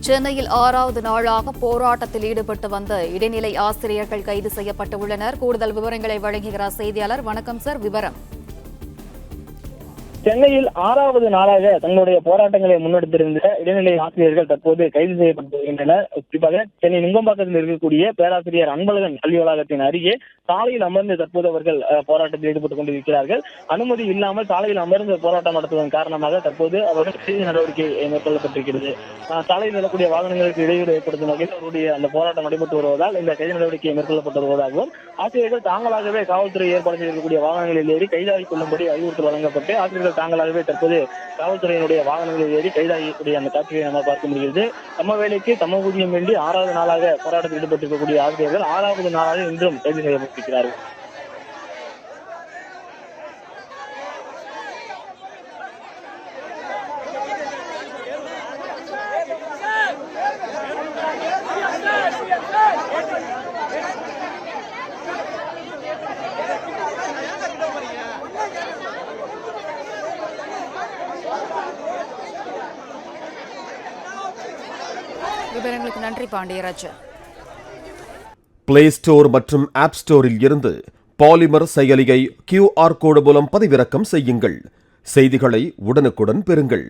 சென்னையில் 6வது நாளாக போராட்டத்தில் ஈடுபட்டு வந்த இடைநிலை ஆசிரியர்கள் கைது செய்யப்பட்டுள்ளனர். கூடுதல் விவரங்களை வழங்குகிறார் செய்தியாளர். வணக்கம் சார், விவரம். சென்னையில் 6வது நாளாக தங்களுடைய போராட்டங்களை முன்னெடுத்திருந்த இடைநிலை ஆசிரியர்கள் தற்போது கைது செய்யப்பட்டு வருகின்றனர். குறிப்பாக சென்னை நுங்கம்பாக்கத்தில் இருக்கக்கூடிய பேராசிரியர் அன்பழகன் கல்வி வளாகத்தின் அருகே சாலையில் அமர்ந்து தற்போது அவர்கள் போராட்டத்தில் ஈடுபட்டுக் கொண்டிருக்கிறார்கள். அனுமதி இல்லாமல் சாலையில் அமர்ந்து போராட்டம் நடத்துவதன் காரணமாக தற்போது அவர்கள் கைது நடவடிக்கை மேற்கொள்ளப்பட்டிருக்கிறது. சாலையில் செல்லக்கூடிய வாகனங்களுக்கு இடையூறு ஏற்படுத்தும் வகையில் அவருடைய அந்த போராட்டம் நடைபெற்று வருவதால் இந்த கைது நடவடிக்கை மேற்கொள்ளப்பட்டு வருவதாகவும் ஆசிரியர்கள் தாங்களாகவே காவல்துறை ஏற்பாடு செய்திருக்கக்கூடிய வாகனங்களில் ஏறி கைதாகிக் கொள்ளும்படி அறிவுறுத்தல் வழங்கப்பட்டு ஆசிரியர்கள் தாங்களாகவே தற்போது காவல்துறையினுடைய வாகனங்களில் ஏறி கைதாகக்கூடிய அந்த காட்சியை நம்ம பார்க்க முடிகிறது. சம வேலைக்கு சம ஊதியம் வேண்டி 6வது நாளாக போராட்டத்தில் ஈடுபட்டிருக்கக்கூடிய ஆசிரியர்கள் 6வது நாளாக இன்றும் கைது செய்யப்பட்டிருக்கிறார்கள். விவரங்களுக்கு நன்றி பாண்டியராஜன். பிளே ஸ்டோர் மற்றும் ஆப் ஸ்டோரில் இருந்து பாலிமர் செயலியை QR கோடு மூலம் பதிவிறக்கம் செய்யுங்கள். செய்திகளை உடனுக்குடன் பெறுங்கள்.